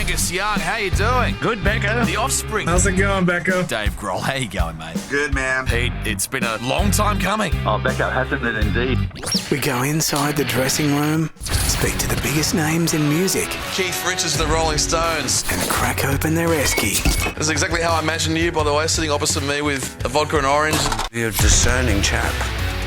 Angus Young, how you doing? Good, Becko. The Offspring. How's it going, Becko? Dave Grohl, how you going, mate? Good, man. Pete, it's been a long time coming. Oh, Becko, hasn't it indeed? We go inside the dressing room, speak to the biggest names in music, Keith Richards, the Rolling Stones. and crack open their esky. This is exactly how I imagined you, by the way, sitting opposite me with a vodka and orange. You're a discerning chap.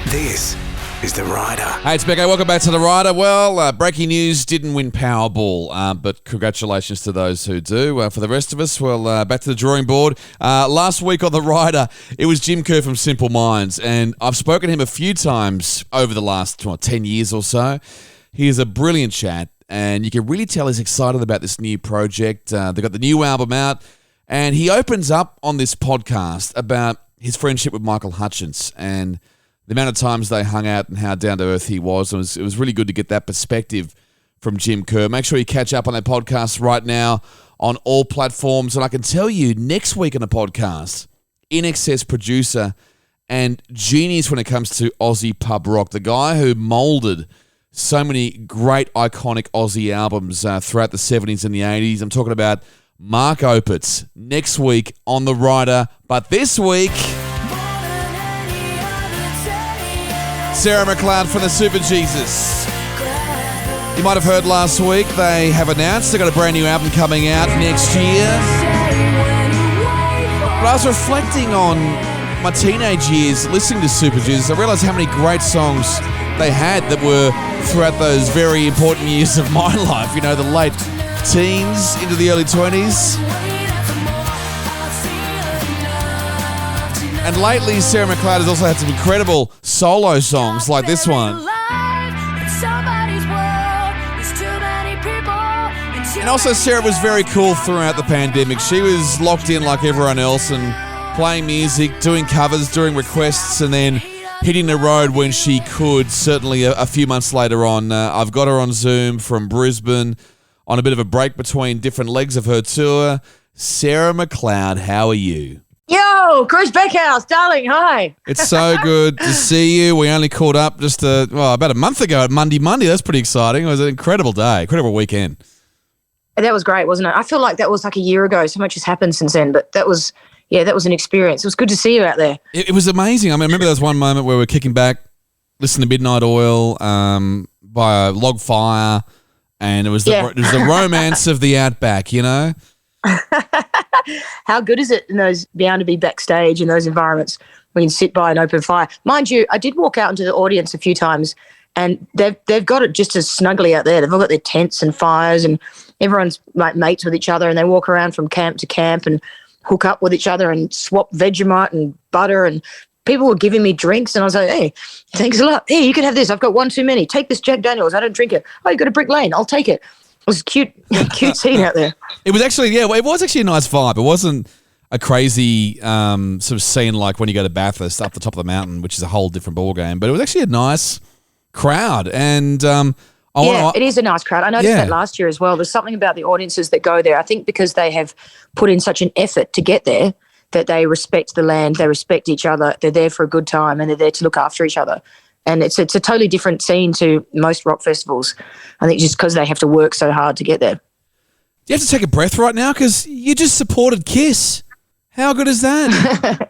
This is The Rider. Hey, it's Becko. Welcome back to The Rider. Well, breaking news, didn't win Powerball, but congratulations to those who do. For the rest of us, well, back to the drawing board. Last week on The Rider, it was Jim Kerr from Simple Minds, and I've spoken to him a few times over the last 10 years or so. He is a brilliant chat, and you can really tell he's excited about this new project. They've got the new album out, and he opens up on this podcast about his friendship with Michael Hutchence and the amount of times they hung out and how down-to-earth he was. It was really good to get that perspective from Jim Kerr. Make sure you catch up on that podcast right now on all platforms. And I can tell you, next week on the podcast, in-excess producer and genius when it comes to Aussie pub rock, the guy who moulded so many great, iconic Aussie albums throughout the 70s and the 80s. I'm talking about Mark Opitz next week on The Rider. But this week, Sarah McLeod from the Superjesus. You might have heard last week they have announced they've got a brand new album coming out next year. But I was reflecting on my teenage years listening to Superjesus. I realised how many great songs they had that were throughout those very important years of my life. You know, the late teens into the early 20s. And lately, Sarah McLeod has also had some incredible solo songs like this one. And also, Sarah was very cool throughout the pandemic. She was locked in like everyone else and playing music, doing covers, doing requests, and then hitting the road when she could, certainly a few months later on. I've got her on Zoom from Brisbane on a bit of a break between different legs of her tour. Sarah McLeod, how are you? Yo, Chris Beckhouse, darling, hi. It's so good to see you. We only caught up just about a month ago at Monday. That's pretty exciting. It was an incredible day, incredible weekend. That was great, wasn't it? I feel like that was like a year ago. So much has happened since then, but that was an experience. It was good to see you out there. It was amazing. I mean, I remember there was one moment where we were kicking back, listening to Midnight Oil by a log fire, and it was the romance of the outback, you know? How good is it in those, being able to be backstage in those environments where you can sit by an open fire? Mind you, I did walk out into the audience a few times, and they've got it just as snugly out there. They've all got their tents and fires, and everyone's like mates with each other, and they walk around from camp to camp and hook up with each other and swap Vegemite and butter, and people were giving me drinks, and I was like, hey, thanks a lot. Hey, you can have this. I've got one too many. Take this Jack Daniels. I don't drink it. Oh, you got a Brick Lane. I'll take it. It was a cute scene out there. It was actually, it was actually a nice vibe. It wasn't a crazy sort of scene like when you go to Bathurst up the top of the mountain, which is a whole different ballgame. But it was actually a nice crowd. And it is a nice crowd. I noticed that last year as well. There's something about the audiences that go there. I think because they have put in such an effort to get there, that they respect the land, they respect each other, they're there for a good time, and they're there to look after each other. And it's a totally different scene to most rock festivals, I think, just because they have to work so hard to get there. You have to take a breath right now because you just supported Kiss. How good is that?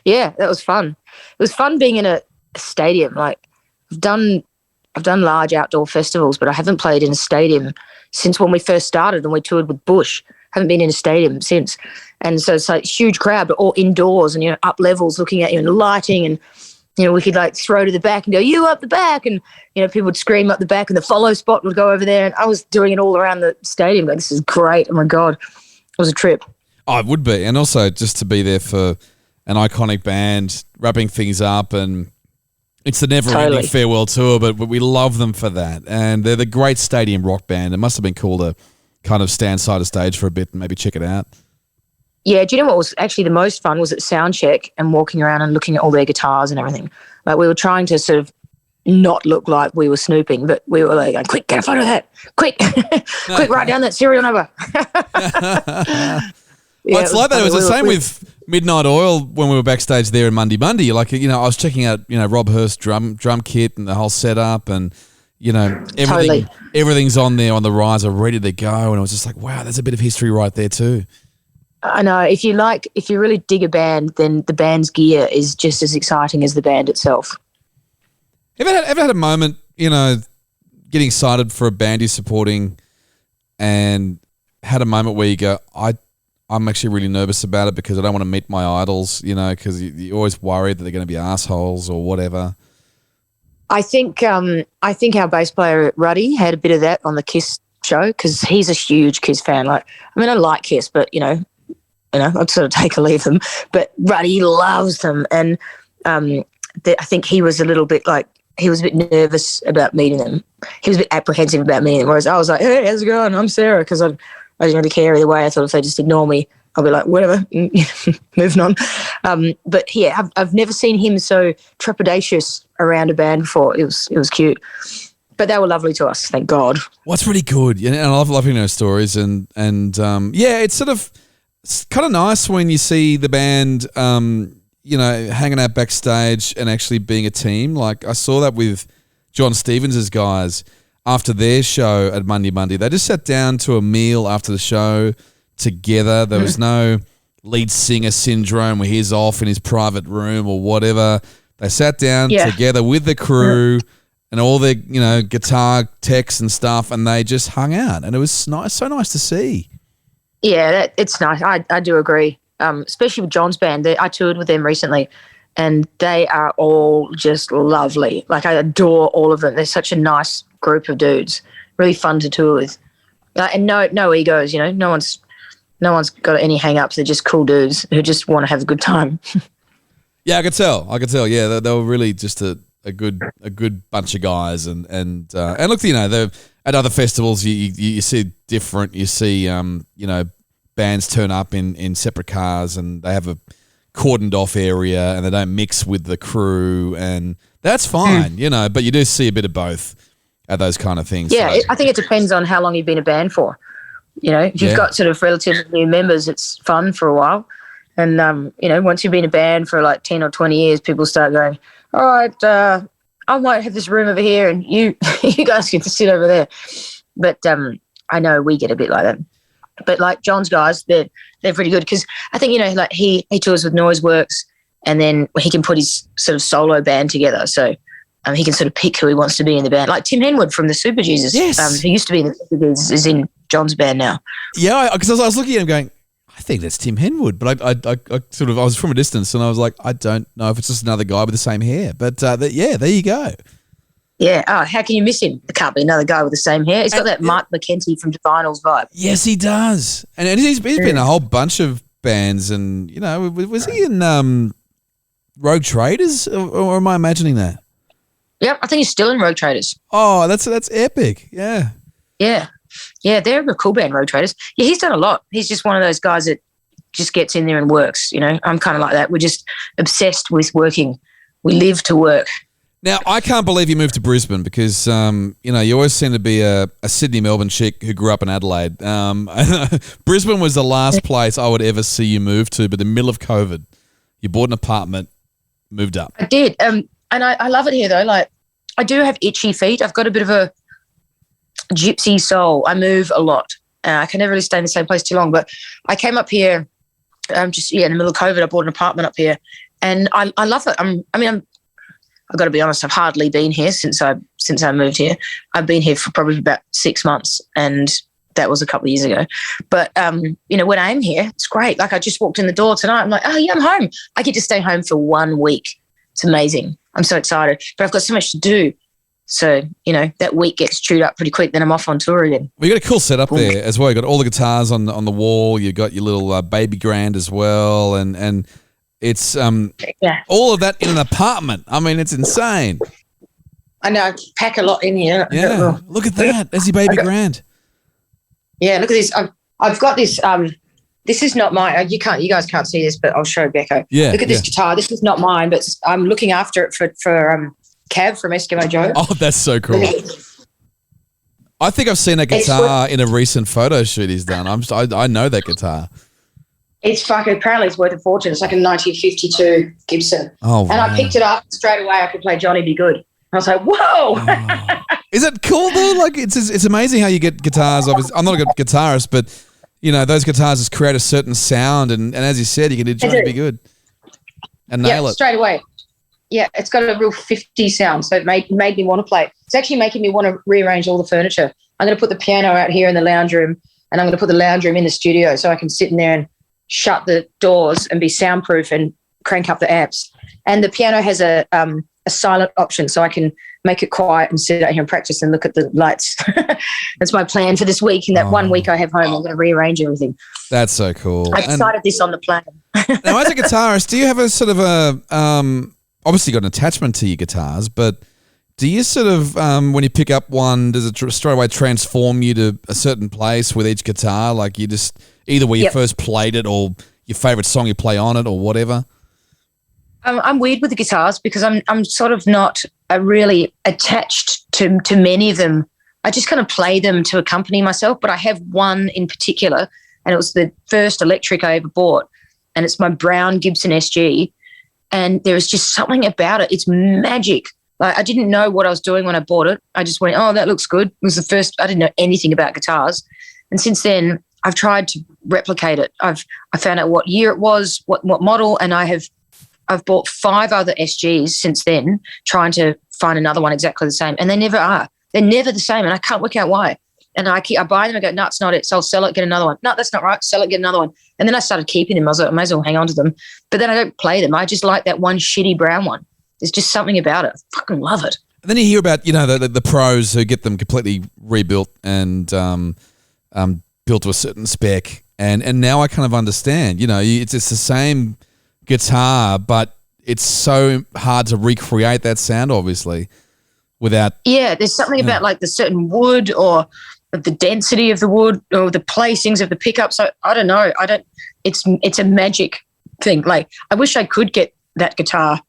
Yeah, that was fun. It was fun being in a stadium. Like, I've done large outdoor festivals, but I haven't played in a stadium since when we first started and we toured with Bush. Haven't been in a stadium since. And so it's like huge crowd, but all indoors and, up levels looking at you and lighting, and, we could like throw to the back and go, you up the back. And, people would scream up the back and the follow spot would go over there. And I was doing it all around the stadium. Like, this is great. Oh my God. It was a trip. Oh, it would be. And also just to be there for an iconic band, wrapping things up, and it's the never-ending farewell tour, but we love them for that. And they're the great stadium rock band. It must have been cool to kind of stand side of stage for a bit and maybe check it out. Yeah, do you know what was actually the most fun was at soundcheck and walking around and looking at all their guitars and everything. Like, we were trying to sort of not look like we were snooping, but we were like, quick, get a photo of that. Quick, quick, write down that serial number. It's like that. It was the same with Midnight Oil when we were backstage there in Monday. Like, I was checking out, Rob Hurst's drum kit and the whole setup, and you know, everything's on there on the riser, ready to go. And it was just like, wow, there's a bit of history right there too. I know. If you really dig a band, then the band's gear is just as exciting as the band itself. Ever had a moment, you know, getting excited for a band you're supporting and had a moment where you go, I'm actually really nervous about it because I don't want to meet my idols, you know, because you're always worried that they're going to be assholes or whatever. I think our bass player Ruddy had a bit of that on the Kiss show because he's a huge Kiss fan. Like, I mean, I like Kiss, but you know, I'd sort of take or leave them. But Ruddy loves them, and I think he was a little bit like he was a bit nervous about meeting them. He was a bit apprehensive about meeting them. Whereas I was like, "Hey, how's it going? I'm Sarah," because I didn't really care either way. I thought if they just ignore me, I'll be like, whatever, moving on. But yeah, I've never seen him so trepidatious around a band before. It was cute. But they were lovely to us, thank God. Well, it's really good. And I love hearing those stories. And yeah, it's kind of nice when you see the band, you know, hanging out backstage and actually being a team. Like I saw that with John Stevens' guys after their show at Monday. They just sat down to a meal after the show together. There was no lead singer syndrome where he's off in his private room or whatever. They sat down together with the crew and all their, you know, guitar techs and stuff, and they just hung out, and it was nice, so nice to see. Yeah, it's nice. I do agree, especially with John's band. I toured with them recently, and they are all just lovely. Like, I adore all of them. They're such a nice group of dudes, really fun to tour with, and no egos. You know, no one's got any hang-ups. They're just cool dudes who just want to have a good time. Yeah, I could tell. Yeah, they were really just a good bunch of guys, and look, you know, at other festivals you see different. You see, you know, bands turn up in separate cars, and they have a cordoned off area, and they don't mix with the crew, and that's fine, you know. But you do see a bit of both at those kind of things. Yeah, so. I think it depends on how long you've been a band for. You know, if you've got sort of relatively new members, it's fun for a while. And, you know, once you've been a band for like 10 or 20 years, people start going, all right, I might have this room over here and you guys get to sit over there. But I know we get a bit like that. But like John's guys, they're pretty good because I think, you know, like he tours with Noiseworks, and then he can put his sort of solo band together. So he can sort of pick who he wants to be in the band. Like Tim Henwood from the Superjesus, who used to be in the Superjesus, is in John's band now. Yeah, because I was looking at him going, I think that's Tim Henwood, but I was from a distance, and I was like, I don't know if it's just another guy with the same hair, but yeah, there you go. Yeah. Oh, how can you miss him? There can't be another guy with the same hair. He's got that Mark McKenzie from Divinals vibe. Yes, he does, and he's been in a whole bunch of bands, and you know, was he in Rogue Traders, or am I imagining that? Yep, I think he's still in Rogue Traders. Oh, that's epic. Yeah. Yeah, they're a cool band, Road Traders. Yeah, he's done a lot. He's just one of those guys that just gets in there and works, you know. I'm kind of like that. We're just obsessed with working. We live to work. Now, I can't believe you moved to Brisbane because, you know, you always seem to be a Sydney-Melbourne chick who grew up in Adelaide. Brisbane was the last place I would ever see you move to, but in the middle of COVID, you bought an apartment, moved up. I did, and I love it here, though. Like, I do have itchy feet. I've got a bit of a gypsy soul. I move a lot. I can never really stay in the same place too long, but I came up here in the middle of COVID. I bought an apartment up here, and I love it. I've got to be honest, I've hardly been here since I moved here. I've been here for probably about 6 months, and that was a couple of years ago. But, you know, when I'm here, it's great. Like, I just walked in the door tonight. I'm like, oh, yeah, I'm home. I get to stay home for 1 week. It's amazing. I'm so excited. But I've got so much to do. So, you know, that week gets chewed up pretty quick. Then I'm off on tour again. Well, you got a cool setup there as well. You got all the guitars on the wall. You got your little baby grand as well, and it's all of that in an apartment. I mean, it's insane. I know. I pack a lot in here. Yeah, look at that. There's your baby grand. Yeah, look at this. I've got this. This is not mine. You guys can't see this, but I'll show Becko. Yeah. Look at this guitar. This is not mine, but I'm looking after it for Cav from Eskimo Joe. Oh, that's so cool. I think I've seen that guitar in a recent photo shoot he's done. I know that guitar. Apparently it's worth a fortune. It's like a 1952 Gibson. Oh, wow. And I picked it up straight away. I could play Johnny Be Good. I was like, whoa. Oh. Is it cool though? Like it's amazing how you get guitars. Obviously, I'm not a good guitarist, but those guitars just create a certain sound, and as you said, you can try to be good and nail it straight away. Yeah, it's got a real 50s sound, so it made me want to play it. It's actually making me want to rearrange all the furniture. I'm going to put the piano out here in the lounge room, and I'm going to put the lounge room in the studio so I can sit in there and shut the doors and be soundproof and crank up the amps. And the piano has a silent option, so I can make it quiet and sit out here and practice and look at the lights. That's my plan for this week. In that 1 week I have home, I'm going to rearrange everything. That's so cool. I decided this on the plan. Now, as a guitarist, do you have a sort of obviously got an attachment to your guitars, but do you sort of, when you pick up one, does it straight away transform you to a certain place with each guitar? Like you just, either where you first played it or your favourite song you play on it or whatever? I'm weird with the guitars because I'm sort of not really attached to many of them. I just kind of play them to accompany myself, but I have one in particular, and it was the first electric I ever bought, and it's my brown Gibson SG, and there is just something about it. It's magic. Like, I didn't know what I was doing when I bought it. I just went, oh, that looks good. It was the first. I didn't know anything about guitars, and since then I've tried to replicate it. I found out what year it was, what model, and I've bought 5 other SGs since then, trying to find another one exactly the same, and they never are. They're never the same, and I can't work out why. And I buy them and go, no, it's not it. So I'll sell it, get another one. No, that's not right. Sell it, get another one. And then I started keeping them. I was like, I may as well hang on to them. But then I don't play them. I just like that one shitty brown one. There's just something about it. I fucking love it. And then you hear about, the pros who get them completely rebuilt and built to a certain spec. And now I kind of understand, it's the same guitar, but it's so hard to recreate that sound, obviously, without... Yeah, there's something about like the certain wood or the density of the wood or the placings of the pickup. So I don't know. It's a magic thing. Like, I wish I could get that guitar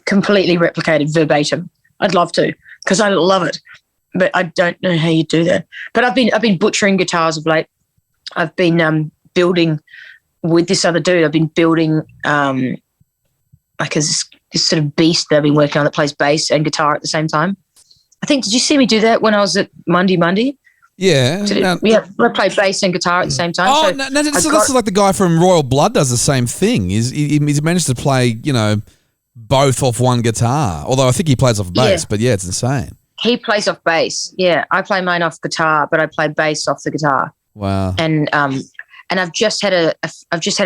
completely replicated verbatim. I'd love to, because I love it, but I don't know how you do that. But I've been butchering guitars of late. I've been building with this other dude. I've been building like this sort of beast that I've been working on that plays bass and guitar at the same time. I think, did you see me do that when I was at Monday? Yeah. I play bass and guitar at the same time. Oh, so this is like the guy from Royal Blood does the same thing. He's managed to play, both off one guitar. Although I think he plays off bass, but it's insane. He plays off bass. Yeah, I play mine off guitar, but I play bass off the guitar. Wow. And I've just had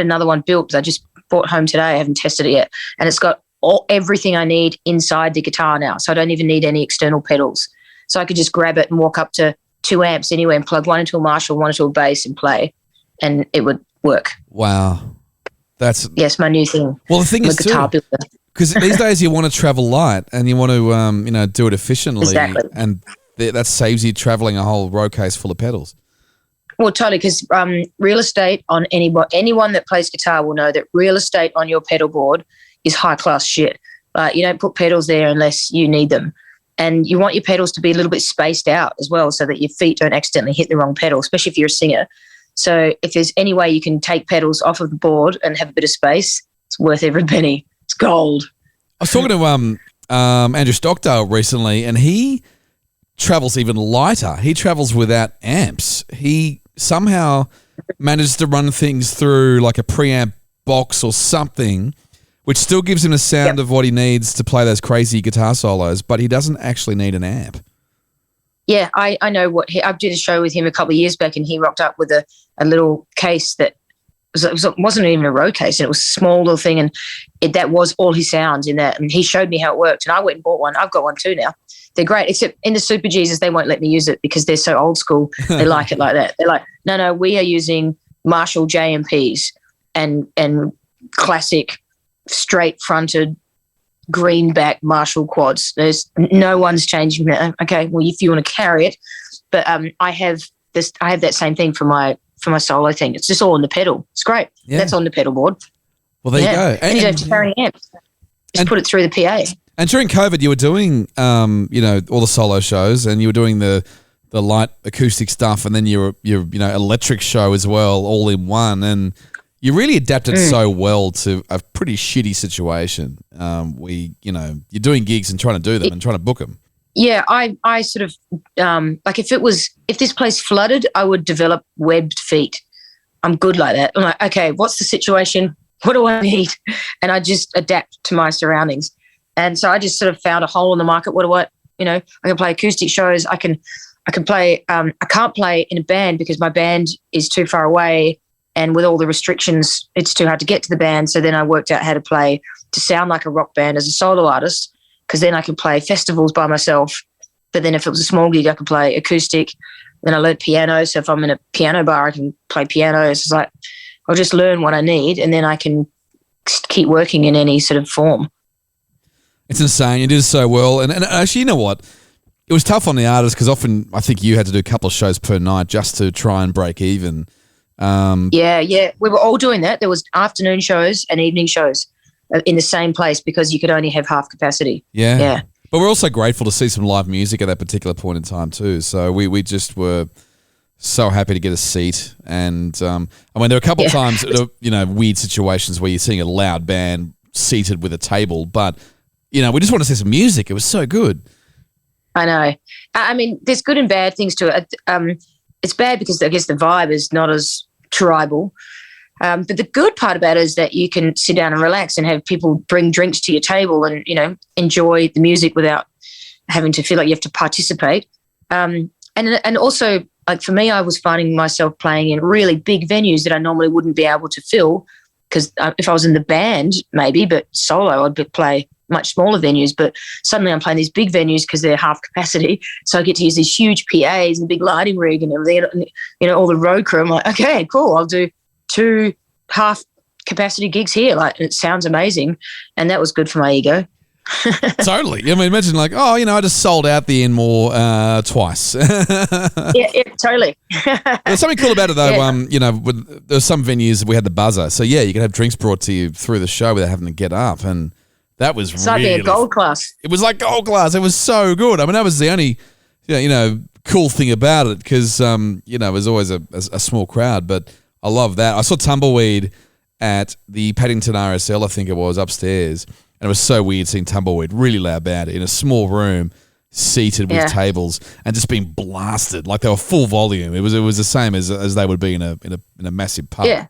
another one built because I just bought home today. I haven't tested it yet, and it's got everything I need inside the guitar now, so I don't even need any external pedals. So I could just grab it and walk up to 2 amps anywhere and plug one into a Marshall, one into a bass, and play, and it would work. Wow, that's my new thing. Well, the thing is guitar too, because these days you want to travel light and you want to do it efficiently, exactly. And that saves you traveling a whole row case full of pedals. Well, totally, because real estate on anyone that plays guitar will know that real estate on your pedal board is high-class shit. You don't put pedals there unless you need them. And you want your pedals to be a little bit spaced out as well so that your feet don't accidentally hit the wrong pedal, especially if you're a singer. So if there's any way you can take pedals off of the board and have a bit of space, it's worth every penny. It's gold. I was talking to Andrew Stockdale recently, and he travels even lighter. He travels without amps. He somehow manages to run things through like a preamp box or something, which still gives him a sound of what he needs to play those crazy guitar solos, but he doesn't actually need an amp. Yeah, I know I did a show with him a couple of years back, and he rocked up with a little case that wasn't even a row case, and it was a small little thing, and that was all his sounds in that. And he showed me how it worked, and I went and bought one. I've got one too now. They're great, except in the Superjesus, they won't let me use it because they're so old school. They like it like that. They're like, no, we are using Marshall JMPs and classic straight-fronted greenback Marshall quads. There's no one's changing that. Okay, well, if you want to carry it, but I have that same thing for my solo thing. It's just all on the pedal. It's great. Yeah. That's on the pedal board. Well, there you go. And you don't have to carry an amp. Just put it through the PA. And during COVID, you were doing, all the solo shows, and you were doing the light acoustic stuff, and then your electric show as well, all in one. And you really adapted so well to a pretty shitty situation. You're doing gigs and trying to do them and trying to book them. Yeah, I sort of like if this place flooded, I would develop webbed feet. I'm good like that. I'm like, okay, what's the situation? What do I need? And I just adapt to my surroundings. And so I just sort of found a hole in the market. I can play acoustic shows. I can play. I can't play in a band because my band is too far away, and with all the restrictions, it's too hard to get to the band. So then I worked out how to sound like a rock band as a solo artist, because then I could play festivals by myself. But then if it was a small gig, I could play acoustic. Then I learned piano. So if I'm in a piano bar, I can play piano. It's just like I'll just learn what I need, and then I can keep working in any sort of form. It's insane. You did so well. And actually, you know what? It was tough on the artists because often I think you had to do a couple of shows per night just to try and break even. Yeah. We were all doing that. There was afternoon shows and evening shows in the same place because you could only have half capacity. Yeah. But we're also grateful to see some live music at that particular point in time too. So we just were so happy to get a seat. And there were a couple of times, weird situations where you're seeing a loud band seated with a table, but we just want to see some music. It was so good. I know. I mean, there's good and bad things to it. It's bad because I guess the vibe is not as tribal. But the good part about it is that you can sit down and relax and have people bring drinks to your table and, enjoy the music without having to feel like you have to participate. And also, like for me, I was finding myself playing in really big venues that I normally wouldn't be able to fill because if I was in the band, maybe, but solo, I'd play much smaller venues. But suddenly I'm playing these big venues because they're half capacity. So I get to use these huge PAs and big lighting rig and everything, and, all the road crew. I'm like, okay, cool. I'll do 2 half capacity gigs here. Like, it sounds amazing. And that was good for my ego. Totally. I mean, imagine like, I just sold out the Enmore twice. yeah, totally. There's something cool about it though. Yeah. There's some venues we had the buzzer. So yeah, you could have drinks brought to you through the show without having to get up. And that was it's like a gold class. It was like gold class. It was so good. I mean, that was the only, cool thing about it because, it was always a small crowd, but I love that. I saw Tumbleweed at the Paddington RSL, I think it was, upstairs. And it was so weird seeing Tumbleweed, really loud band, in a small room, seated with tables and just being blasted. Like they were full volume. It was the same as they would be in a massive pub. Yeah.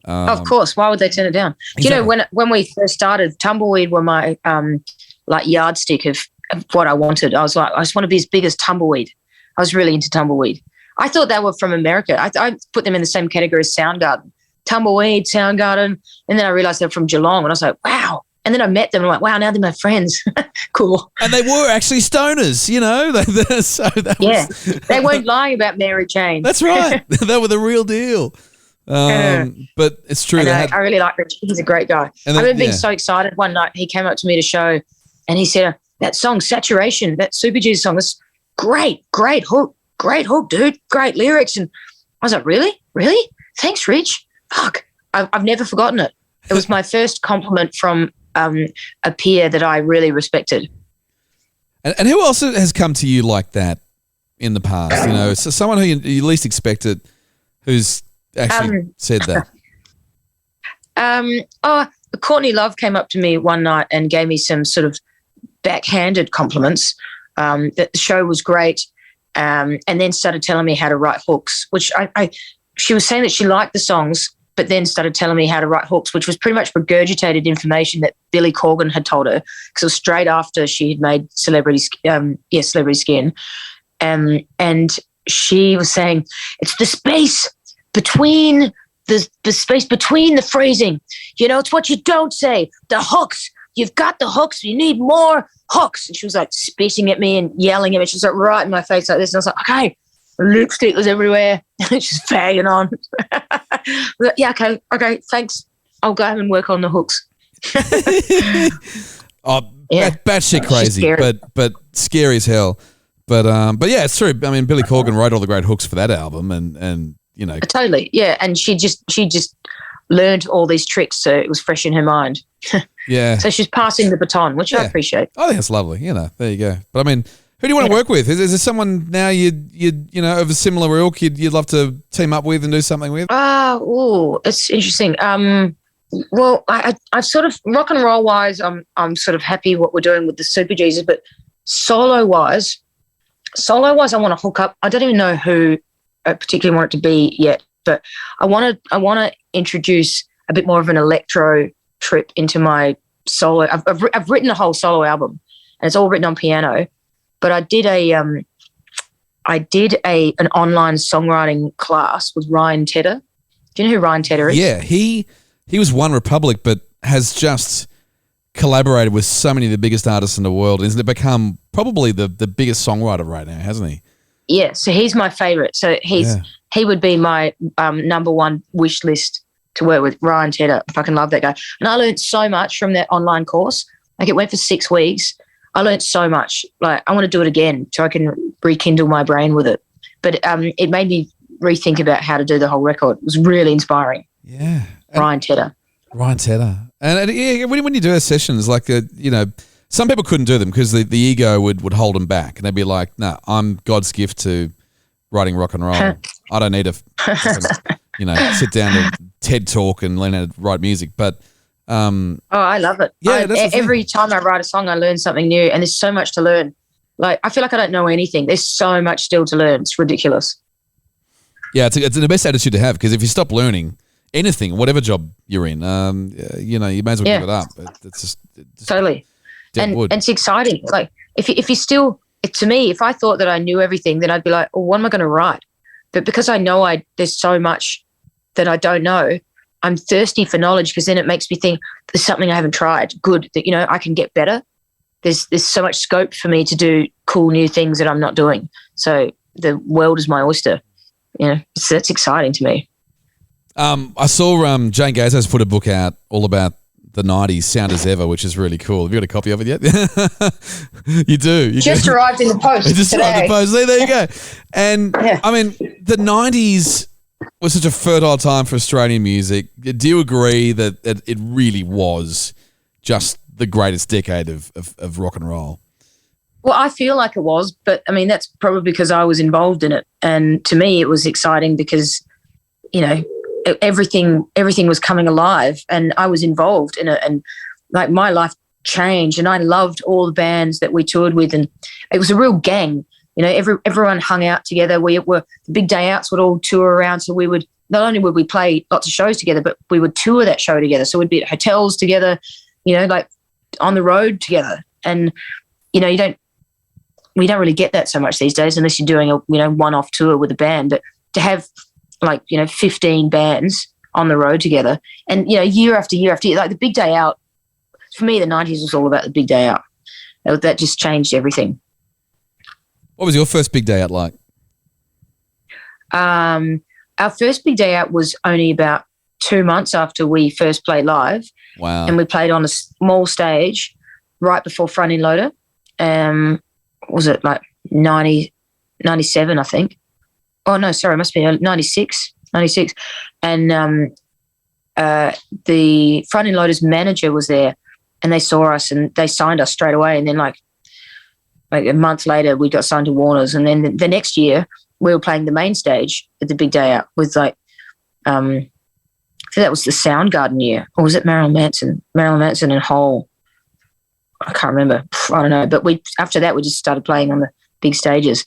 Of course. Why would they turn it down? Exactly. Do when we first started, Tumbleweed were my yardstick of what I wanted. I was like, I just want to be as big as Tumbleweed. I was really into Tumbleweed. I thought they were from America. I put them in the same category as Soundgarden. Tumbleweed, Soundgarden. And then I realized they're from Geelong. And I was like, wow. And then I met them and I'm like, wow, now they're my friends. Cool. And they were actually stoners, so that was... they weren't lying about Mary Jane. That's right. They were the real deal. But it's true. I really like Rich. He's a great guy. I remember being so excited one night. He came up to me to show and he said, that song, Saturation, that Superjesus song, is great hook, dude. Great lyrics. And I was like, really? Thanks, Rich. Fuck. I've never forgotten it. It was my first compliment from a peer that I really respected. And who else has come to you like that in the past? So someone who you least expected who's actually said that. Courtney Love came up to me one night and gave me some sort of backhanded compliments. That the show was great. And then started telling me how to write hooks, which she was saying that she liked the songs, but then started telling me how to write hooks, which was pretty much regurgitated information that Billy Corgan had told her because it was straight after she had made Celebrity Skin. And she was saying, it's the space between the space between the phrasing. It's what you don't say. The hooks. You've got the hooks. You need more hooks. And she was like spitting at me and yelling at me. She was like right in my face like this. And I was like, okay. Lipstick was everywhere. She's fagging on. Like, yeah, okay, thanks. I'll go home and work on the hooks. Batshit crazy, but scary as hell. But yeah, it's true. I mean, Billy Corgan wrote all the great hooks for that album, and totally, yeah. And she just learned all these tricks, so it was fresh in her mind. Yeah. So she's passing the baton, which I appreciate. I think that's lovely. There you go. But I mean, who do you want to work with? Is there someone now you'd of a similar ilk you'd love to team up with and do something with? It's interesting. Well, I've sort of rock and roll wise, I'm sort of happy what we're doing with the Superjesus, but Solo-wise, I want to hook up. I don't even know who I particularly want it to be yet, but I want to introduce a bit more of an electro trip into my solo. I've written a whole solo album, and it's all written on piano. But I did an online songwriting class with Ryan Tedder. Do you know who Ryan Tedder is? Yeah, he was One Republic, but has just collaborated with so many of the biggest artists in the world. He's become probably the biggest songwriter right now, hasn't he? Yeah, so he's my favourite. So he would be my number one wish list to work with, Ryan Tedder. I fucking love that guy. And I learned so much from that online course. Like, it went for 6 weeks. I learned so much. Like, I want to do it again so I can rekindle my brain with it. But it made me rethink about how to do the whole record. It was really inspiring. Yeah. Ryan Tedder. And yeah, when you do those sessions, like, some people couldn't do them because the ego would hold them back. And they'd be like, no, I'm God's gift to writing rock and roll. I don't need to, sit down to TED Talk and learn how to write music. But I love it. Yeah, every time I write a song, I learn something new, and there's so much to learn. Like, I feel like I don't know anything. There's so much still to learn. It's ridiculous. Yeah, it's the best attitude to have, because if you stop learning anything, whatever job you're in, you may as well give it up. It's just totally. And it's exciting. Like, if you still, to me, if I thought that I knew everything, then I'd be like, well, what am I going to write? But because I know there's so much that I don't know, I'm thirsty for knowledge, because then it makes me think there's something I haven't tried. Good, that, I can get better. There's so much scope for me to do cool new things that I'm not doing. So the world is my oyster. That's exciting to me. I saw Jane Eyre has put a book out all about the 90s, Sound as Ever, which is really cool. Have you got a copy of it yet? You do. Just arrived in the post It just today. arrived in the post. There you go. And, Yeah. I mean, the 90s was such a fertile time for Australian music. Do you agree that it really was just the greatest decade of rock and roll? Well, I feel like it was, but I mean, that's probably because I was involved in it. And to me, it was exciting because, everything was coming alive, and I was involved in it, and like, my life changed, and I loved all the bands that we toured with, and it was a real gang. Everyone hung out together. The big day outs would all tour around. So we would, not only would we play lots of shows together, but we would tour that show together. So we'd be at hotels together, like on the road together. And, we don't really get that so much these days, unless you're doing a, one-off tour with a band. But to have 15 bands on the road together, and, year after year after year, like the big day out, for me, the 90s was all about the big day out. That just changed everything. What was your first big day out like? Our first big day out was only about 2 months after we first played live. Wow. And we played on a small stage right before Front End Loader. Was it like 97, I think? Oh, no, sorry, it must be 96. And the Front End Loader's manager was there, and they saw us and they signed us straight away. And then like a month later, we got signed to Warner's. And then the next year, we were playing the main stage at the big day out with I think that was the Soundgarden year, or was it Marilyn Manson and Hole? I can't remember. I don't know. But after that, we just started playing on the big stages.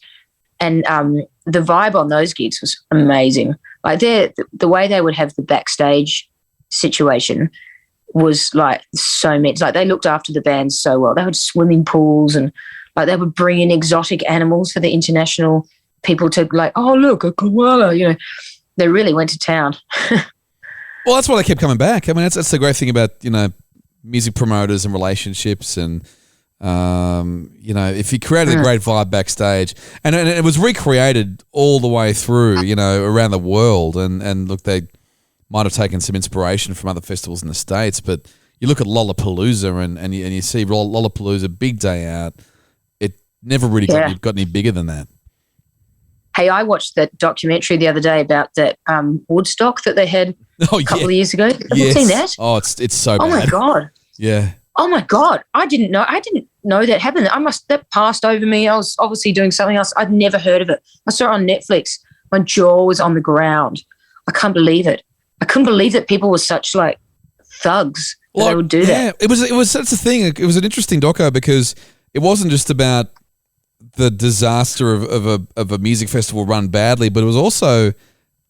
And the vibe on those gigs was amazing. Like, the way they would have the backstage situation was like so immense. Like, they looked after the bands so well. They had swimming pools, and like they would bring in exotic animals for the international people to, like, oh, look, a koala, They really went to town. Well, that's why they kept coming back. I mean, that's the great thing about, music promoters and relationships, and if you created a great vibe backstage, and it was recreated all the way through, around the world, and look, they might have taken some inspiration from other festivals in the States, but you look at Lollapalooza and you see Lollapalooza, big day out, it never really got any bigger than that. Hey, I watched that documentary the other day about that Woodstock that they had a couple of years ago. Have you seen that? Oh, it's so bad. Oh my God. Yeah. Oh my God. I didn't know that happened. That passed over me. I was obviously doing something else. I'd never heard of it. I saw it on Netflix. My jaw was on the ground. I can't believe it. I couldn't believe that people were such like thugs that they would do that. It was that's the thing. It was an interesting doco because it wasn't just about the disaster of a music festival run badly, but it was also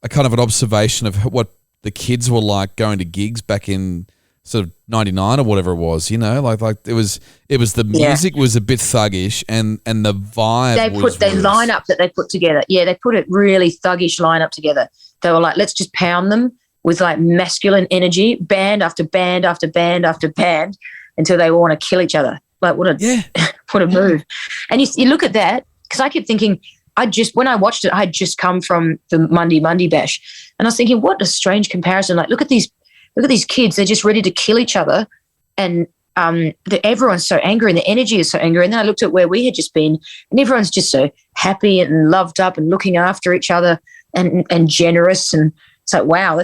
a kind of an observation of what the kids were like going to gigs back in sort of 99 or whatever it was, you know, like it was the music was a bit thuggish and the vibe their lineup that they put together. Yeah, they put a really thuggish lineup together. They were like, let's just pound them with like masculine energy, band after band after band after band, until they all want to kill each other. Like what a move. And you look at that, because I kept thinking, when I watched it, I had just come from the Monday Bash, and I was thinking, what a strange comparison. Like, look at these kids, they're just ready to kill each other, and everyone's so angry and the energy is so angry. And then I looked at where we had just been, and everyone's just so happy and loved up and looking after each other and generous. And it's like, wow,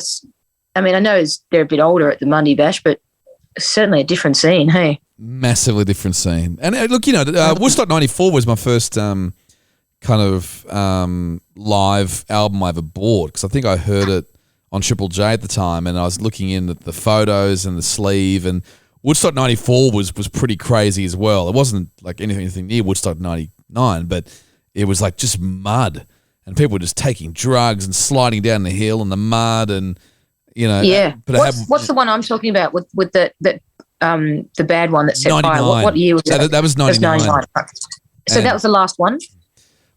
I know they're a bit older at the Monday Bash, but certainly a different scene, hey? Massively different scene. And look, you know, Woodstock 94 was my first kind of live album I ever bought, because I think I heard it on Triple J at the time, and I was looking in at the photos and the sleeve, and Woodstock 94 was pretty crazy as well. It wasn't like anything near Woodstock 99, but it was like just mud, and people were just taking drugs and sliding down the hill in the mud, and you know. Yeah. But what's the one I'm talking about with the bad one that set 99. fire? What year was that? That was 99. So that was the last one.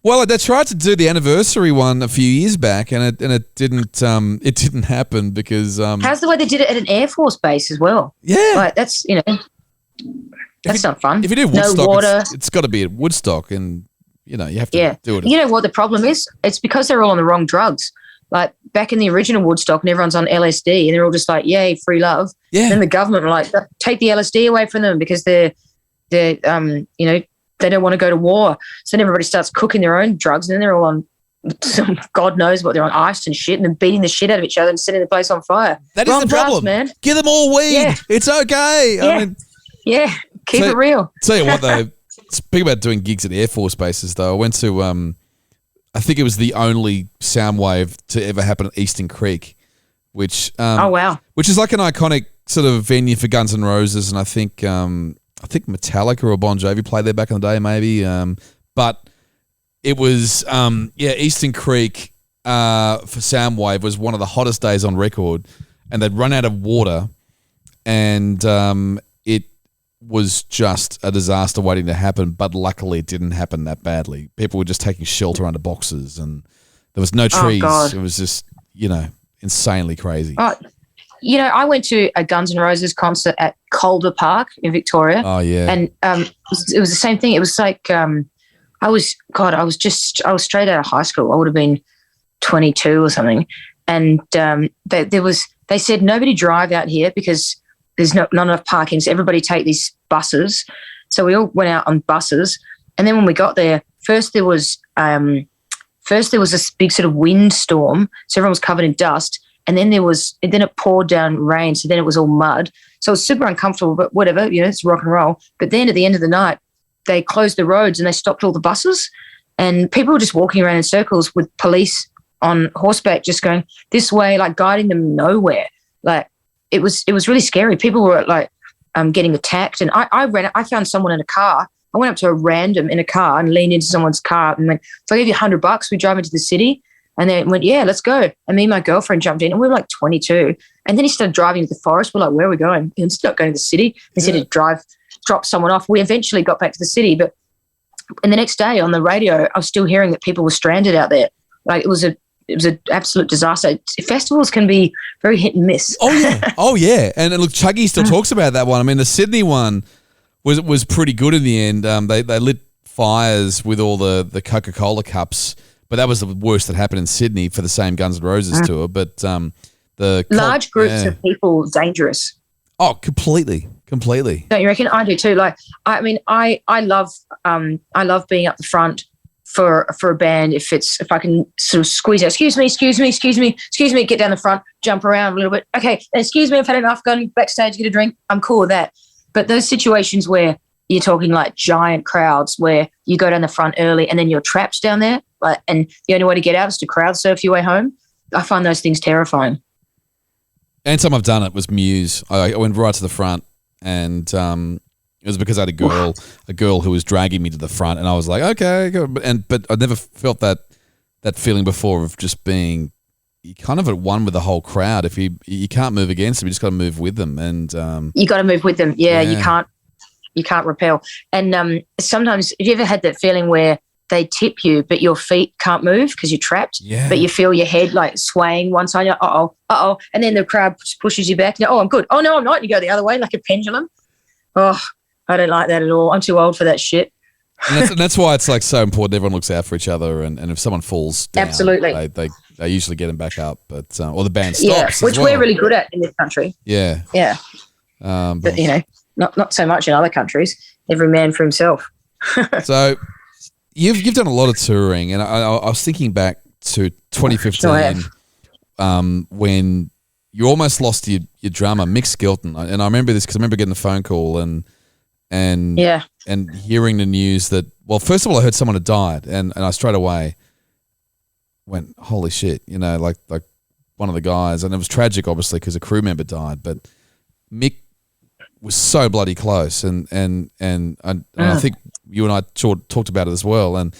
Well, they tried to do the anniversary one a few years back, and it didn't happen because. How's the way they did it at an Air Force base as well? Yeah, like that's that's not fun. If you do Woodstock, no water. it's got to be at Woodstock, and you know you have to do it. You know what the problem is? It's because they're all on the wrong drugs. Like back in the original Woodstock, and everyone's on LSD, and they're all just like, "Yay, free love!" Yeah. And then the government were like, "Take the LSD away from them because they're they don't want to go to war." So then everybody starts cooking their own drugs, and then they're all on some God knows what, they're on ice and shit, and then beating the shit out of each other and setting the place on fire. That is the problem, man. Give them all weed. Yeah. It's okay. Yeah. Keep it real. Tell you what, though, speaking about doing gigs at Air Force bases, though, I went to, I think it was the only Soundwave to ever happen at Eastern Creek, which oh wow, which is like an iconic sort of venue for Guns N' Roses, and I think Metallica or Bon Jovi played there back in the day, maybe. But it was, Eastern Creek for Soundwave was one of the hottest days on record, and they'd run out of water, and it was just a disaster waiting to happen, but luckily it didn't happen that badly. People were just taking shelter under boxes, and there was no trees. It was just, insanely crazy. I went to a Guns N' Roses concert at Calder Park in Victoria. Oh, yeah. And it was the same thing. It was like I was straight out of high school. I would have been 22 or something. And they said, nobody drive out here because there's not enough parking. So everybody take these buses. So we all went out on buses. And then when we got there, first there was this big sort of windstorm. So everyone was covered in dust. And then it poured down rain, so then it was all mud. So it was super uncomfortable, but whatever, it's rock and roll. But then at the end of the night, they closed the roads and they stopped all the buses, and people were just walking around in circles with police on horseback just going this way, like guiding them nowhere. Like it was really scary. People were like getting attacked, and I found someone in a car. I went up to a random in a car and leaned into someone's car and went, "If I give you $100, we drive into the city." And then went, "Yeah, let's go." And me and my girlfriend jumped in, and we were like 22. And then he started driving to the forest. We're like, "Where are we going?" He's not going to the city. He said he'd drop someone off. We eventually got back to the city. But and the next day on the radio, I was still hearing that people were stranded out there. Like it was an absolute disaster. Festivals can be very hit and miss. Oh yeah. And look, Chuggy still talks about that one. I mean, the Sydney one was pretty good in the end. They lit fires with all the Coca-Cola cups. But that was the worst that happened in Sydney for the same Guns N' Roses tour. But the large groups of people dangerous. Oh, completely. Don't you reckon? I do too. Like, I mean, I love being up the front for a band. If I can sort of squeeze out, excuse me, get down the front, jump around a little bit. Okay, excuse me, I've had enough. Going backstage, get a drink. I'm cool with that. But those situations where you're talking like giant crowds, where you go down the front early and then you're trapped down there. And the only way to get out is to crowd surf your way home. I find those things terrifying. Anytime I've done it was Muse. I went right to the front, and It was because I had a girl who was dragging me to the front, and I was like, okay, go. But I never felt that feeling before of just being kind of at one with the whole crowd. If you can't move against them, you just got to move with them, and you got to move with them. Yeah, you can't repel. And sometimes, have you ever had that feeling where they tip you, but your feet can't move because you're trapped? Yeah. But you feel your head like swaying one side. You're, uh-oh. And then the crowd pushes you back. You go, oh, I'm good. Oh, no, I'm not. And you go the other way like a pendulum. Oh, I don't like that at all. I'm too old for that shit. And that's why it's like so important. Everyone looks out for each other, and if someone falls down, absolutely, they usually get them back up. But or the band stops, which we're really good at in this country. Yeah. But you know, not so much in other countries. Every man for himself. So you've done a lot of touring, and I was thinking back to 2015 when you almost lost your drummer, Mick Skelton, and I remember this because I remember getting the phone call and hearing the news that, well, first of all, I heard someone had died, and I straight away went, holy shit, you know, like one of the guys, and it was tragic, obviously, because a crew member died, but Mick was so bloody close, and I think you and I talked about it as well, and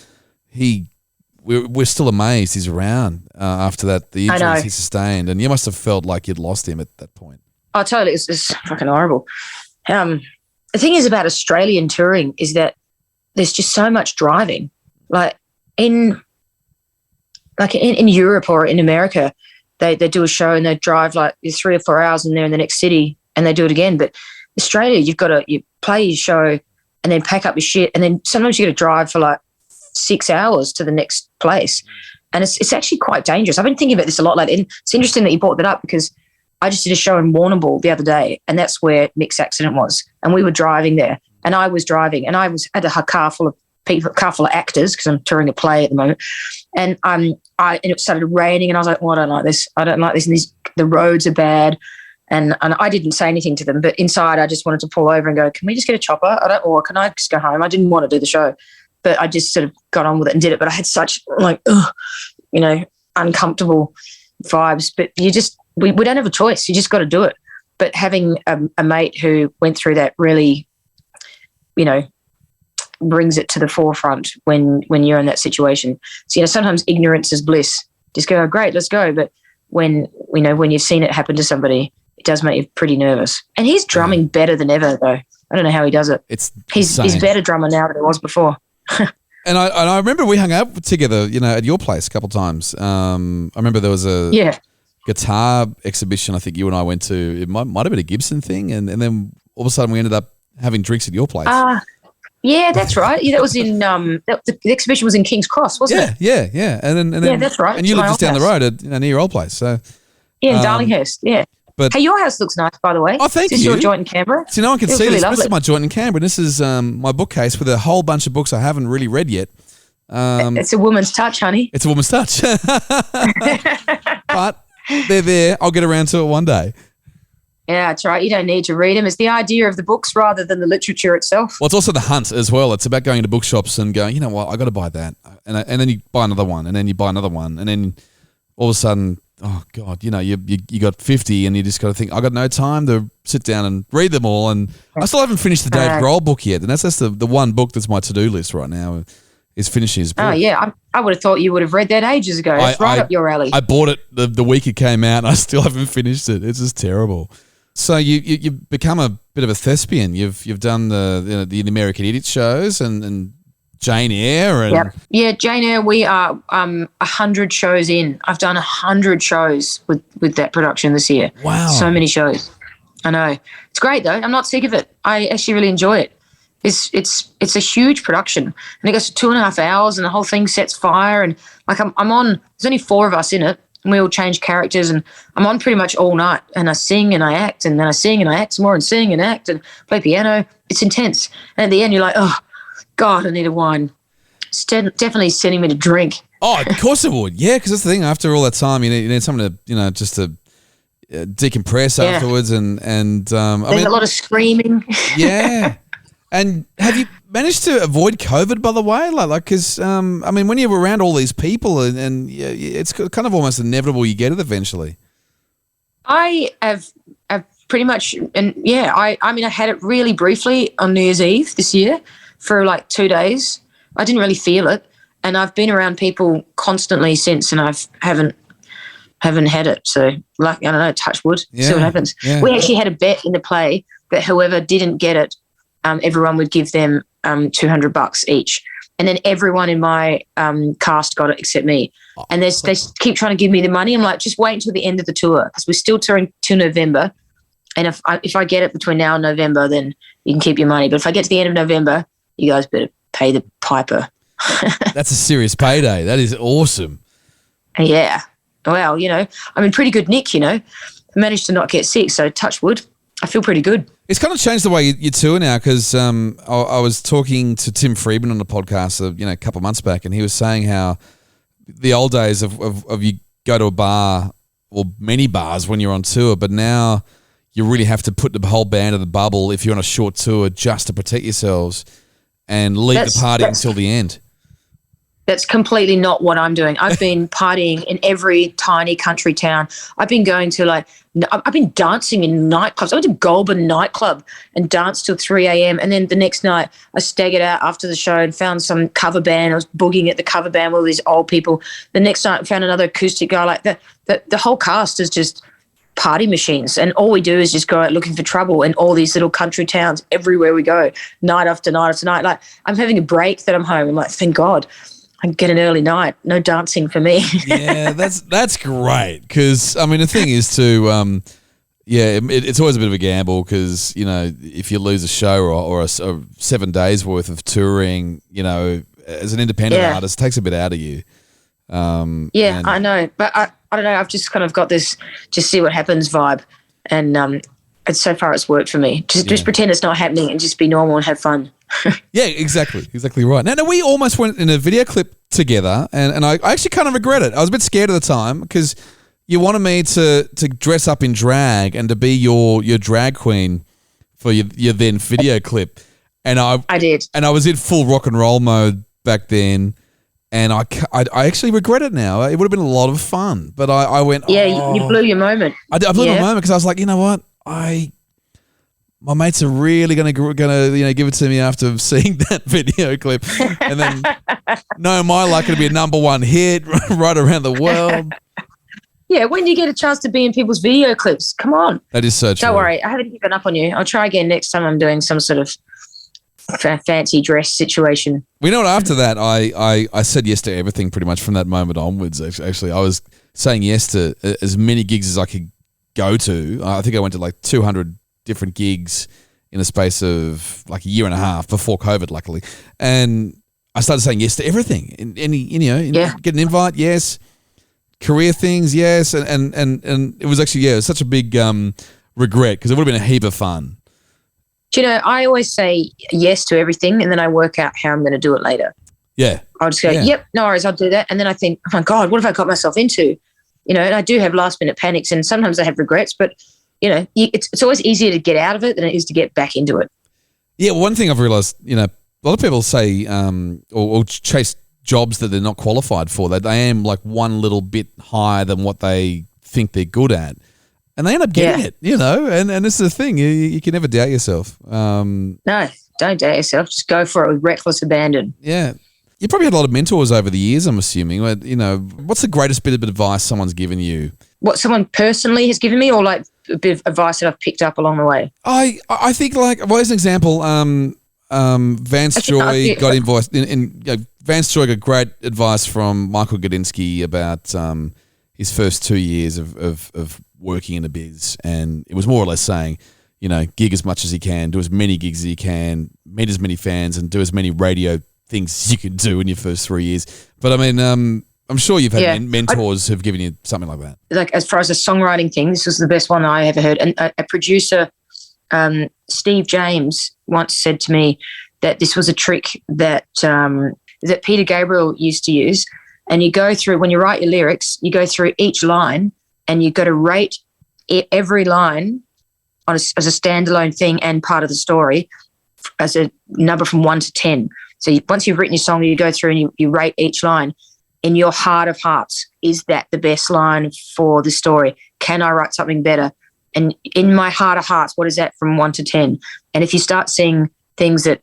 we're still amazed he's around after that, the injuries he sustained, and you must have felt like you'd lost him at that point. Oh, totally. It's fucking horrible. The thing is about Australian touring is that there's just so much driving. Like in Europe or in America, they do a show and they drive like 3 or 4 hours and they're in the next city and they do it again. But Australia, you play your show and then pack up your shit, and then sometimes you got to drive for like 6 hours to the next place. And it's actually quite dangerous. I've been thinking about this a lot lately. And it's interesting that you brought that up because I just did a show in Warrnambool the other day, and that's where Mick's accident was. And we were driving there, and I was driving, and had a car full of people, car full of actors because I'm touring a play at the moment. And and it started raining, and I was like, "Oh, I don't like this. I don't like this." And the roads are bad, and I didn't say anything to them, but inside I just wanted to pull over and go, "Can we just get a chopper? Or can I just go home?" I didn't want to do the show, but I just sort of got on with it and did it. But I had such uncomfortable vibes. But we don't have a choice. You just got to do it. But having a mate who went through that really, brings it to the forefront when you're in that situation. So, sometimes ignorance is bliss. Just go, oh, great, let's go. But when you've seen it happen to somebody, it does make you pretty nervous. And he's drumming better than ever, though. I don't know how he does it. He's a better drummer now than he was before. And I remember we hung out together, at your place a couple of times. I remember there was a guitar exhibition I think you and I went to. It might have been a Gibson thing, and then all of a sudden we ended up having drinks at your place. Yeah, that's right. Yeah, that was in the exhibition was in King's Cross, wasn't it? Yeah. And then that's right. And you live just down the road at near your old place. So in Darlinghurst, yeah. But hey, your house looks nice, by the way. Oh, thank you. This is your joint in Canberra. So no one can see really this. Lovely. This is my joint in Canberra. This is my bookcase with a whole bunch of books I haven't really read yet. It's a woman's touch, honey. It's a woman's touch. But they're there. I'll get around to it one day. Yeah, that's right. You don't need to read them. It's the idea of the books rather than the literature itself. Well, it's also the hunt as well. It's about going to bookshops and going, you know what, I got to buy that. And then you buy another one, and then you buy another one. And then all of a sudden, oh, God, you got 50 and you just got to think, I got no time to sit down and read them all. And I still haven't finished the Dave Grohl book yet. And that's the one book that's my to-do list right now is finishing his book. Oh, yeah. I would have thought you would have read that ages ago. It's right up your alley. I bought it the week it came out and I still haven't finished it. It's just terrible. So you become a bit of a thespian. You've done the American Idiot shows and Jane Eyre and Jane Eyre. We are 100 shows in. I've done 100 shows with that production this year. Wow, so many shows. I know it's great though. I'm not sick of it. I actually really enjoy it. It's a huge production, and it goes to 2.5 hours, and the whole thing sets fire. And like I'm on. There's only 4 of us in it. And we all change characters, and I'm on pretty much all night, and I sing and I act, and then I sing and I act some more and sing and act and play piano. It's intense. And at the end, you're like, oh, God, I need a wine. It's definitely sending me to drink. Oh, of course it would. Yeah, because that's the thing. After all that time, you need something to, just to decompress afterwards. And There's a lot of screaming. Yeah. And have you managed to avoid COVID, by the way? Because, when you're around all these people and it's kind of almost inevitable you get it eventually. I have pretty much. And yeah, I mean, I had it really briefly on New Year's Eve this year for like 2 days. I didn't really feel it. And I've been around people constantly since, and I haven't had it. So, like, I don't know, touch wood, see what happens. Yeah. We actually had a bet in the play that whoever didn't get it, everyone would give them $200 each. And then everyone in my cast got it except me. And they keep trying to give me the money. I'm like, just wait until the end of the tour, because we're still touring till November. And if I get it between now and November, then you can keep your money. But if I get to the end of November, you guys better pay the piper. That's a serious payday. That is awesome. Yeah. Well, I'm in pretty good nick, I managed to not get sick, so touch wood. I feel pretty good. It's kind of changed the way you tour now, because I was talking to Tim Friedman on the podcast a couple of months back, and he was saying how the old days of you go to a bar or many bars when you're on tour, but now you really have to put the whole band in the bubble if you're on a short tour just to protect yourselves and leave the party until the end. That's completely not what I'm doing. I've been partying in every tiny country town. I've been going to I've been dancing in nightclubs. I went to Goulburn nightclub and danced till 3 a.m. And then the next night I staggered out after the show and found some cover band. I was boogieing at the cover band with all these old people. The next night I found another acoustic guy. Like the whole cast is just party machines, and all we do is just go out looking for trouble in all these little country towns everywhere we go, night after night after night. Like, I'm having a break that I'm home. I'm like, thank God I get an early night. No dancing for me. Yeah, that's great, because I mean the thing is it's always a bit of a gamble, because if you lose a show or a 7 days worth of touring, as an independent artist, it takes a bit out of you. I know, but I don't know. I've just kind of got this just see what happens vibe, and so far it's worked for me. Just pretend it's not happening and just be normal and have fun. Yeah, exactly right. Now, we almost went in a video clip together, and I actually kind of regret it. I was a bit scared at the time, because you wanted me to dress up in drag and to be your drag queen for your then video clip, and I did, and I was in full rock and roll mode back then. And I actually regret it now. It would have been a lot of fun, but I went. Yeah, you blew your moment. I blew my moment, because I was like, you know what, my mates are really gonna give it to me after seeing that video clip, and then no, my luck to be a #1 hit right around the world. Yeah, when do you get a chance to be in people's video clips? Come on. That is so true. Don't worry, I haven't given up on you. I'll try again next time I'm doing some sort of fancy dress situation. We know what, after that, I said yes to everything pretty much from that moment onwards. Actually, I was saying yes to as many gigs as I could go to. I think I went to like 200 different gigs in a space of like a year and a half before COVID, luckily. And I started saying yes to everything. Get an invite, yes. Career things, yes. And it was actually, it was such a big regret, because it would have been a heap of fun. Do you know, I always say yes to everything, and then I work out how I'm going to do it later. Yeah. I'll just go, yep, no worries, I'll do that. And then I think, oh my God, what have I got myself into? And I do have last minute panics, and sometimes I have regrets, but it's always easier to get out of it than it is to get back into it. Yeah. One thing I've realized, a lot of people say, or chase jobs that they're not qualified for, that they aim like one little bit higher than what they think they're good at. And they end up getting it, and this is the thing. You can never doubt yourself. No, don't doubt yourself. Just go for it with reckless abandon. Yeah. You probably had a lot of mentors over the years, I'm assuming. What's the greatest bit of advice someone's given you? What someone personally has given me, or like a bit of advice that I've picked up along the way? I think, as an example, Vance Joy got advice. Vance Joy got great advice from Michael Gudinski about his first 2 years of working in the biz, and it was more or less saying, gig as much as you can, do as many gigs as you can, meet as many fans, and do as many radio things as you can do in your first 3 years. But I mean, I'm sure you've had mentors who've given you something like that. Like, as far as a songwriting thing, this was the best one I ever heard. And a producer, Steve James, once said to me that this was a trick that Peter Gabriel used to use. And you go through, when you write your lyrics, you go through each line, and you've got to rate every line as a standalone thing and part of the story as a number from 1 to 10. So once you've written your song, you go through and you rate each line. In your heart of hearts, is that the best line for the story? Can I write something better? And in my heart of hearts, what is that from 1 to 10? And if you start seeing things that,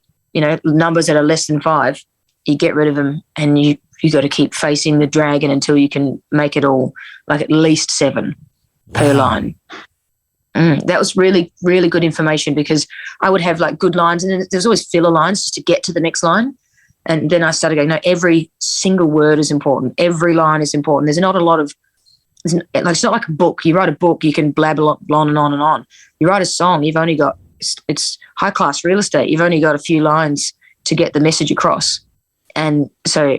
numbers that are less than 5, you get rid of them, and you got to keep facing the dragon until you can make it all like at least 7 per line. That was really, really good information, because I would have like good lines, and then there's always filler lines just to get to the next line. And then I started going, no, every single word is important. Every line is important. There's not a lot of, it's not like a book. You write a book, you can blabber on and on and on. You write a song, you've only got, it's high class real estate. You've only got a few lines to get the message across. And so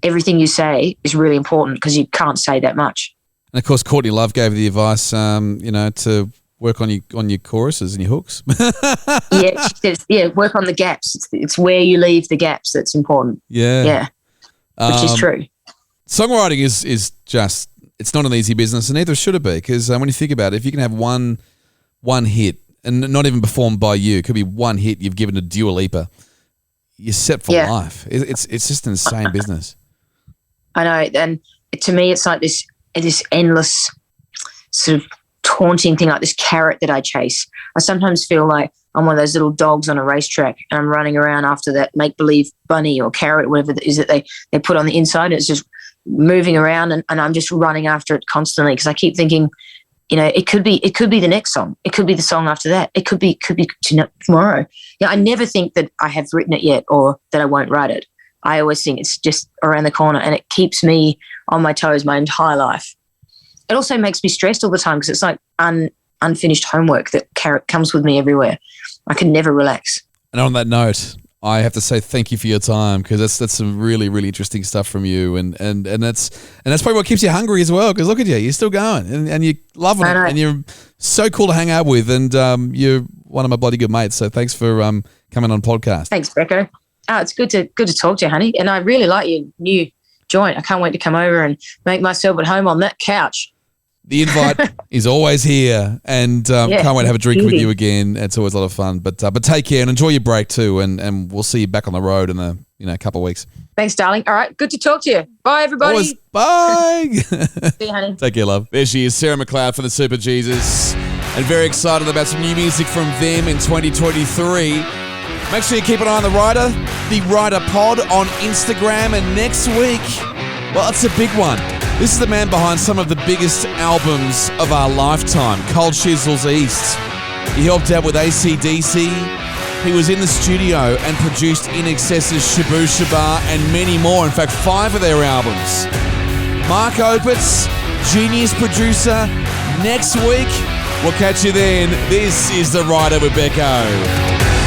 everything you say is really important, because you can't say that much. And of course, Courtney Love gave the advice, to work on your choruses and your hooks. Yeah, she says, work on the gaps. It's where you leave the gaps that's important. Yeah. Which is true. Songwriting is just, it's not an easy business, and neither should it be, because when you think about it, if you can have one hit, and not even performed by you, it could be one hit you've given to Dua Lipa, you're set for life. It's just an insane business. I know, and to me, it's like this endless sort of taunting thing, like this carrot that I chase. I sometimes feel like I'm one of those little dogs on a racetrack, and I'm running around after that make-believe bunny or carrot, whatever it is that they put on the inside, and it's just moving around, and I'm just running after it constantly, because I keep thinking, it could be the next song. It could be the song after that. It could be tomorrow. I never think that I have written it yet, or that I won't write it. I always think it's just around the corner, and it keeps me on my toes my entire life. It also makes me stressed all the time, because it's like unfinished homework that comes with me everywhere. I can never relax. And on that note, I have to say thank you for your time, because that's some really, really interesting stuff from you, and that's probably what keeps you hungry as well, because look at you, you're still going, and you're loving it, and you're so cool to hang out with, and you're one of my bloody good mates. So thanks for coming on podcast. Thanks, Becko. Oh, it's good to talk to you, honey, and I really like your new joint. I can't wait to come over and make myself at home on that couch. The invite is always here, and can't wait to have a drink with you again. It's always a lot of fun. But take care and enjoy your break too, and we'll see you back on the road in a couple of weeks. Thanks, darling. All right, good to talk to you. Bye, everybody. Always, bye. See you, honey. Take care, love. There she is, Sarah McLeod for the Superjesus, and very excited about some new music from them in 2023. Make sure you keep an eye on the Rider Pod on Instagram, and next week, well, it's a big one. This is the man behind some of the biggest albums of our lifetime, Cold Chisel's East. He helped out with AC/DC. He was in the studio and produced In Excess's Shabu Shabar and many more, in fact 5 of their albums. Mark Opitz, genius producer. Next week, we'll catch you then. This is The Rider with Becko.